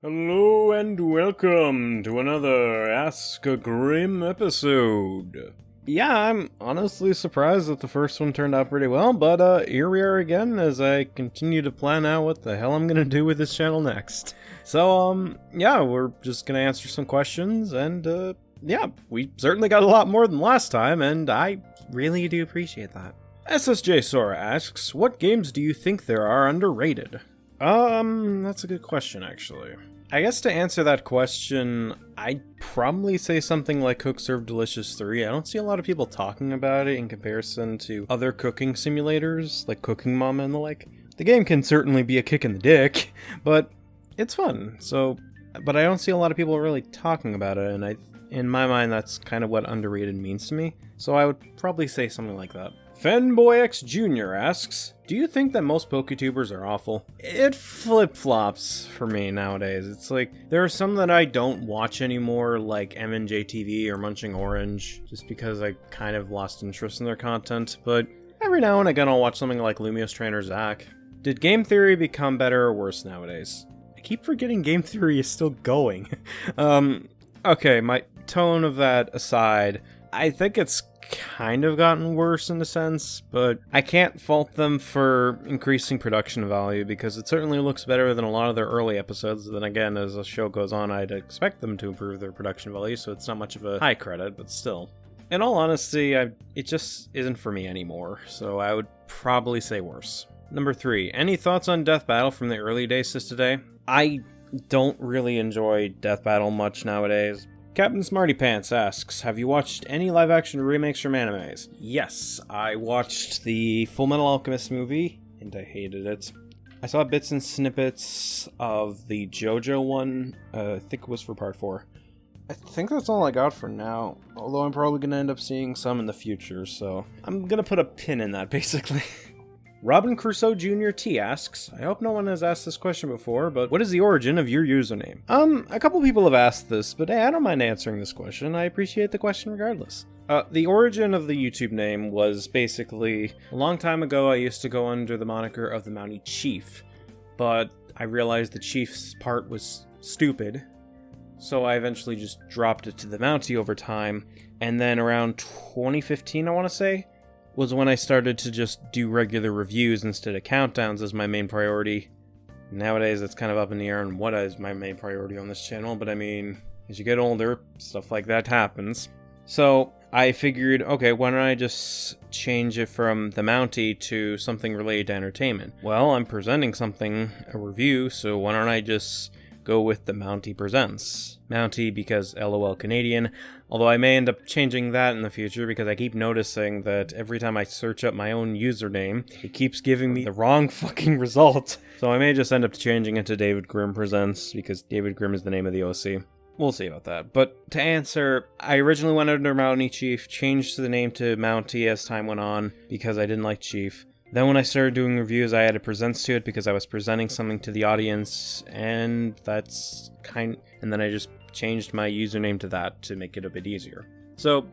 Hello and welcome to another Ask a Grimm episode. Yeah, I'm honestly surprised that the first one turned out pretty well, but here we are again as I continue to plan out what the hell I'm gonna do with this channel next. So, yeah, we're just gonna answer some questions, and, yeah, we certainly got a lot more than last time, and I really do appreciate that. SSJ Sora asks, what games do you think there are underrated? That's a good question, actually. I guess to answer that question, I'd probably say something like Cook Serve Delicious 3. I don't see a lot of people talking about it in comparison to other cooking simulators, like Cooking Mama and the like. The game can certainly be a kick in the dick, but it's fun, but I don't see a lot of people really talking about it, and in my mind, that's kind of what underrated means to me, so I would probably say something like that. FenboyX Jr. asks, do you think that most PokeTubers are awful? It flip-flops for me nowadays. It's like, there are some that I don't watch anymore, like MNJTV or Munching Orange, just because I kind of lost interest in their content, but every now and again I'll watch something like Lumiose Trainer Zach. Did Game Theory become better or worse nowadays? I keep forgetting Game Theory is still going. Okay, my tone of that aside, I think it's kind of gotten worse in a sense, but I can't fault them for increasing production value because it certainly looks better than a lot of their early episodes. Then again, as the show goes on, I'd expect them to improve their production value, so it's not much of a high credit, but still. In all honesty, it just isn't for me anymore, so I would probably say worse. Number 3, any thoughts on Death Battle from the early days to today? I don't really enjoy Death Battle much nowadays. Captain Smarty Pants asks, have you watched any live-action remakes from animes? Yes, I watched the Fullmetal Alchemist movie, and I hated it. I saw bits and snippets of the JoJo one, I think it was for part 4. I think that's all I got for now, although I'm probably going to end up seeing some in the future, so I'm going to put a pin in that, basically. Robin Crusoe Jr. T asks, I hope no one has asked this question before, but what is the origin of your username? A couple people have asked this, but hey, I don't mind answering this question. I appreciate the question regardless. The origin of the YouTube name was basically, a long time ago I used to go under the moniker of the Mounty Chief, but I realized the Chief's part was stupid, so I eventually just dropped it to the Mounty over time, and then around 2015, I want to say, was when I started to just do regular reviews instead of countdowns as my main priority. Nowadays, it's kind of up in the air on what is my main priority on this channel, but I mean, as you get older, stuff like that happens. So I figured, okay, why don't I just change it from the Mounty to something related to entertainment? Well, I'm presenting something, a review, so why don't I just go with the Mounty Presents. Mounty because LOL Canadian, although I may end up changing that in the future because I keep noticing that every time I search up my own username, it keeps giving me the wrong fucking result. So I may just end up changing it to David Grimm Presents because David Grimm is the name of the OC. We'll see about that. But to answer, I originally went under Mounty Chief, changed the name to Mounty as time went on because I didn't like Chief. Then when I started doing reviews, I added presents to it because I was presenting something to the audience, and and then I just changed my username to that to make it a bit easier. So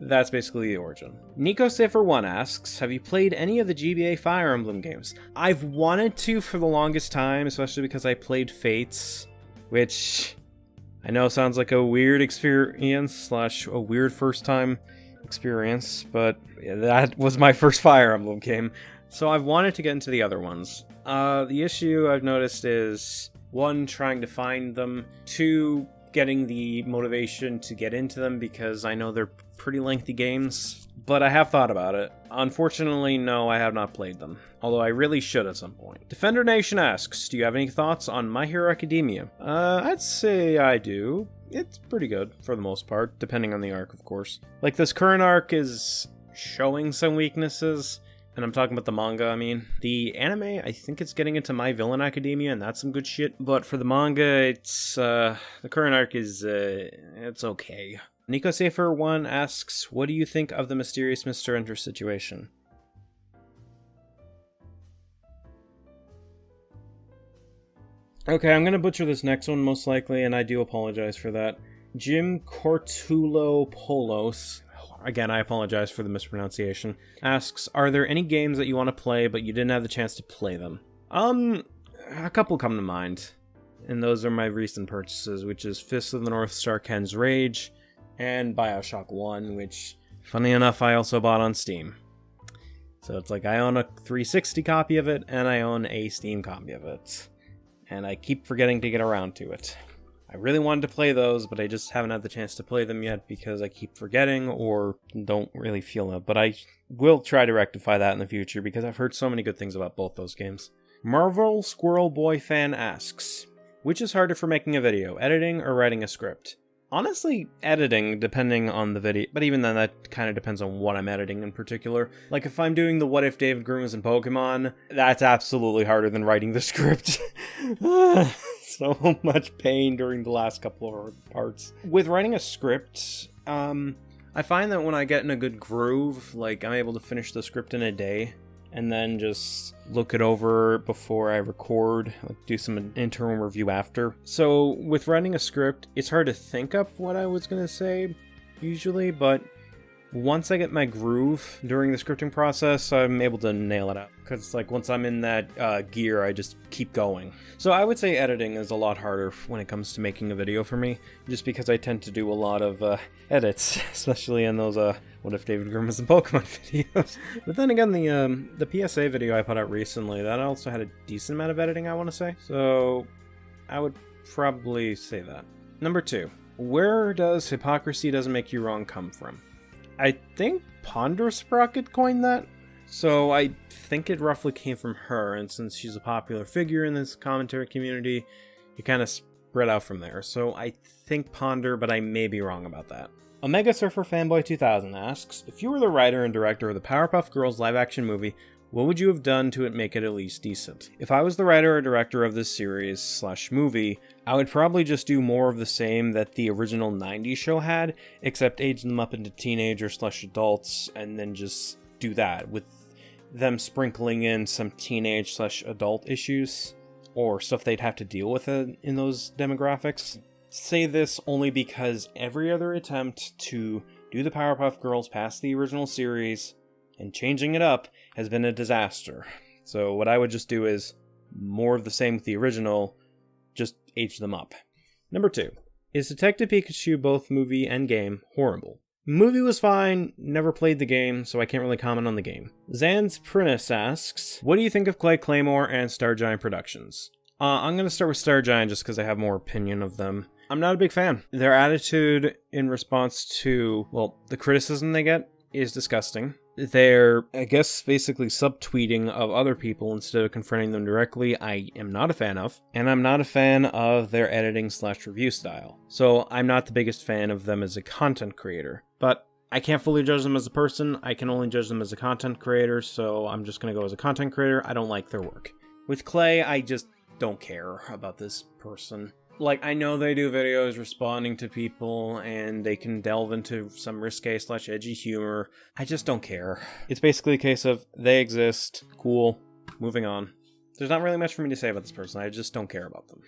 that's basically the origin. NicoCipher1 asks, have you played any of the GBA Fire Emblem games? I've wanted to for the longest time, especially because I played Fates, which I know sounds like a weird experience / a weird first time experience, but that was my first Fire Emblem game, so I've wanted to get into the other ones. The issue I've noticed is, 1, trying to find them, 2, getting the motivation to get into them because I know they're pretty lengthy games, but I have thought about it. Unfortunately, no, I have not played them, although I really should at some point. Defender Nation asks, do you have any thoughts on My Hero Academia? I'd say I do. It's pretty good, for the most part, depending on the arc, of course. Like, this current arc is showing some weaknesses, and I'm talking about the manga, I mean. The anime, I think it's getting into My Villain Academia, and that's some good shit. But for the manga, it's, the current arc is, it's okay. NicoCipher1 asks, what do you think of the mysterious Mr. Enter situation? Okay, I'm gonna butcher this next one most likely, and I do apologize for that. Jim Cortulo Polos, again, I apologize for the mispronunciation, asks, are there any games that you want to play but you didn't have the chance to play them? A couple come to mind. and those are my recent purchases, which is Fist of the North Star Ken's Rage and Bioshock 1, which, funny enough, I also bought on Steam. So it's like I own a 360 copy of it, and I own a Steam copy of it. And I keep forgetting to get around to it. I really wanted to play those, but I just haven't had the chance to play them yet because I keep forgetting or don't really feel it. But I will try to rectify that in the future because I've heard so many good things about both those games. Marvel Squirrel Boy Fan asks, which is harder for making a video, editing or writing a script? Honestly, editing, depending on the video, but even then that kind of depends on what I'm editing in particular. Like if I'm doing the What If David Grimm was in Pokemon, that's absolutely harder than writing the script. So much pain during the last couple of parts. With writing a script, I find that when I get in a good groove, like I'm able to finish the script in a day, and then just look it over before I record, like do some internal review after. So with writing a script, it's hard to think up what I was gonna say, usually, but once I get my groove during the scripting process, I'm able to nail it out. Because like once I'm in that gear, I just keep going. So I would say editing is a lot harder when it comes to making a video for me, just because I tend to do a lot of edits, especially in those What If David Grimm was in Pokemon videos. But then again, the PSA video I put out recently, that also had a decent amount of editing, I want to say. So I would probably say that. Number 2, where does hypocrisy doesn't make you wrong come from? I think Ponder Sprocket coined that, so I think it roughly came from her, and since she's a popular figure in this commentary community, it kind of spread out from there. So I think Ponder, but I may be wrong about that. Omega Surfer Fanboy 2000 asks, if you were the writer and director of the Powerpuff Girls live-action movie, what would you have done to make it at least decent? If I was the writer or director of this series / movie, I would probably just do more of the same that the original 90s show had, except age them up into teenagers / adults, and then just do that, with them sprinkling in some teenage / adult issues, or stuff they'd have to deal with in those demographics. Say this only because every other attempt to do the Powerpuff Girls past the original series and changing it up has been a disaster. So what I would just do is more of the same with the original, just age them up. Number 2, is Detective Pikachu both movie and game horrible? Movie was fine, never played the game, so I can't really comment on the game. Zan's Prinus asks, what do you think of Clay Claymore and Star Giant Productions? I'm going to start with Star Giant just because I have more opinion of them. I'm not a big fan. Their attitude in response to, well, the criticism they get is disgusting. They're, I guess, basically subtweeting of other people instead of confronting them directly. I am not a fan of. And I'm not a fan of their editing / review style. So I'm not the biggest fan of them as a content creator. But I can't fully judge them as a person. I can only judge them as a content creator. So I'm just going to go as a content creator. I don't like their work. With Clay, I just don't care about this person. Like, I know they do videos responding to people, and they can delve into some risque / edgy humor. I just don't care. It's basically a case of, they exist, cool, moving on. There's not really much for me to say about this person, I just don't care about them.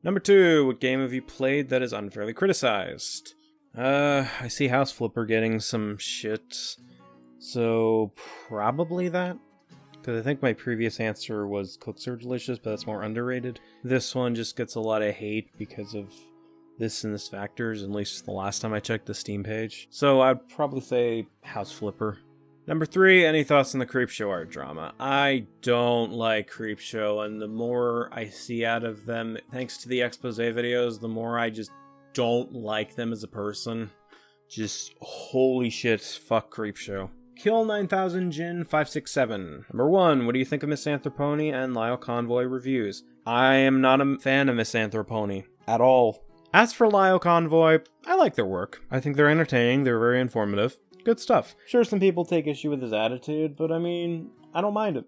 Number 2, what game have you played that is unfairly criticized? I see House Flipper getting some shit, so probably that. Because I think my previous answer was Cooks Are Delicious, but that's more underrated. This one just gets a lot of hate because of this and this factors, at least the last time I checked the Steam page. So I'd probably say House Flipper. Number 3, any thoughts on the Creepshow art drama? I don't like Creepshow, and the more I see out of them, thanks to the expose videos, the more I just don't like them as a person. Just holy shit, fuck Creepshow. Kill 9000 Jin 567. Number 1, what do you think of Misanthropony and Lyle Convoy reviews? I am not a fan of Misanthropony at all. As for Lyle Convoy, I like their work. I think they're entertaining, they're very informative. Good stuff. Sure, some people take issue with his attitude, but I mean, I don't mind it.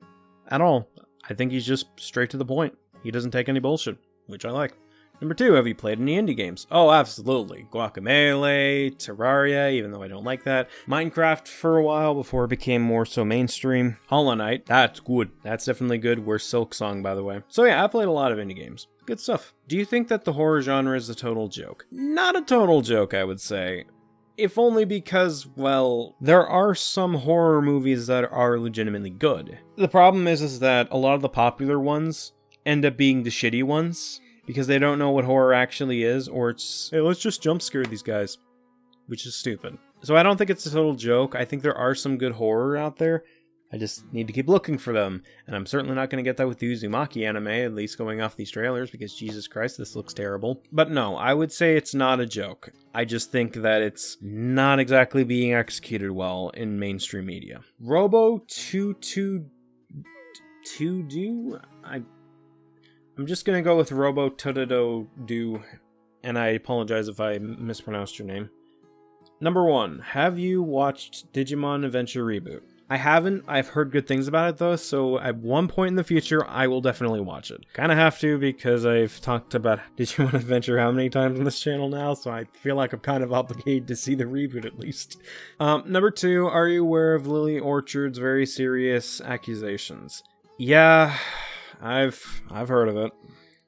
At all. I think he's just straight to the point. He doesn't take any bullshit, which I like. Number 2, have you played any indie games? Oh, absolutely. Guacamelee, Terraria, even though I don't like that. Minecraft for a while before it became more so mainstream. Hollow Knight, that's good. That's definitely good. Where's Silk Song, by the way? So yeah, I played a lot of indie games. Good stuff. Do you think that the horror genre is a total joke? Not a total joke, I would say. If only because, well, there are some horror movies that are legitimately good. The problem is that a lot of the popular ones end up being the shitty ones. because they don't know what horror actually is, or it's, hey, let's just jump scare these guys, which is stupid. So I don't think it's a total joke. I think there are some good horror out there. I just need to keep looking for them, and I'm certainly not going to get that with the Uzumaki anime, at least going off these trailers, because Jesus Christ, this looks terrible. But no, I would say it's not a joke. I just think that it's not exactly being executed well in mainstream media. Robo 222do? I'm just going to go with Robo do, and I apologize if I mispronounced your name. Number 1, have you watched Digimon Adventure Reboot? I haven't. I've heard good things about it though, so at one point in the future, I will definitely watch it. Kinda have to because I've talked about Digimon Adventure how many times on this channel now, so I feel like I'm kind of obligated to see the reboot at least. Number 2, are you aware of Lily Orchard's very serious accusations? Yeah, I've heard of it.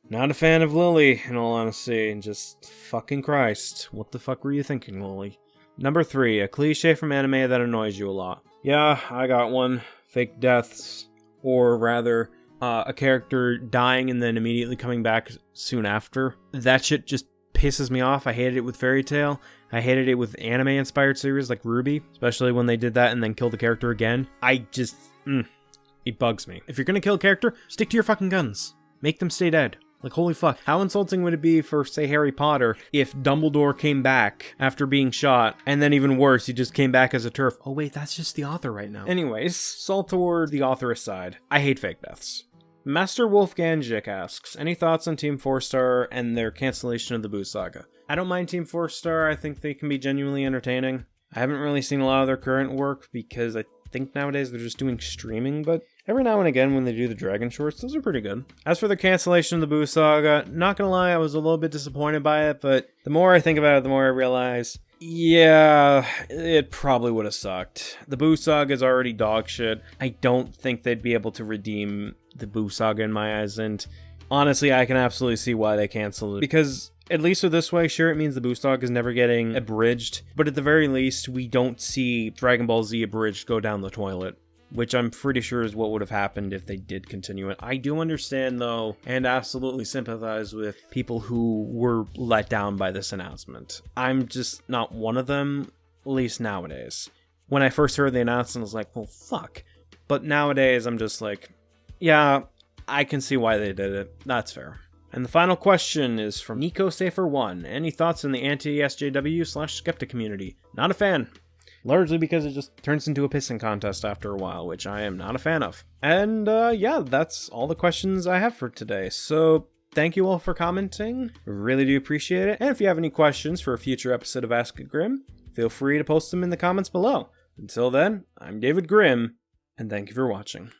Not a fan of Lily, in all honesty, and just fucking Christ. What the fuck were you thinking, Lily? Number 3, a cliche from anime that annoys you a lot. Yeah, I got one. Fake deaths. Or rather, a character dying and then immediately coming back soon after. That shit just pisses me off. I hated it with Fairy Tail. I hated it with anime-inspired series like Ruby. Especially when they did that and then killed the character again. It bugs me. If you're gonna kill a character, stick to your fucking guns. Make them stay dead. Like, holy fuck. How insulting would it be for, say, Harry Potter if Dumbledore came back after being shot, and then even worse, he just came back as a turf? Oh wait, that's just the author right now. Anyways, salt toward the author aside. I hate fake deaths. Master Wolfganjik asks, any thoughts on Team 4-Star and their cancellation of the Boo Saga? I don't mind Team 4-Star. I think they can be genuinely entertaining. I haven't really seen a lot of their current work because I think nowadays they're just doing streaming, but every now and again when they do the Dragon Shorts, those are pretty good. As for the cancellation of the Boo Saga, not gonna lie, I was a little bit disappointed by it, but the more I think about it, the more I realize, yeah, it probably would have sucked. The Boo Saga is already dog shit. I don't think they'd be able to redeem the Boo Saga in my eyes, and honestly, I can absolutely see why they canceled it, because at least with this way, sure, it means the Boo Saga is never getting abridged, but at the very least, we don't see Dragon Ball Z abridged go down the toilet, which I'm pretty sure is what would have happened if they did continue it. I do understand, though, and absolutely sympathize with people who were let down by this announcement. I'm just not one of them, at least nowadays. When I first heard the announcement, I was like, well, fuck. But nowadays, I'm just like, yeah, I can see why they did it. That's fair. And the final question is from NicoSafer1. Any thoughts on the anti-SJW/skeptic community? Not a fan. Largely because it just turns into a pissing contest after a while, which I am not a fan of. And yeah, that's all the questions I have for today. So thank you all for commenting. Really do appreciate it. And if you have any questions for a future episode of Ask Grimm, feel free to post them in the comments below. Until then, I'm David Grimm, and thank you for watching.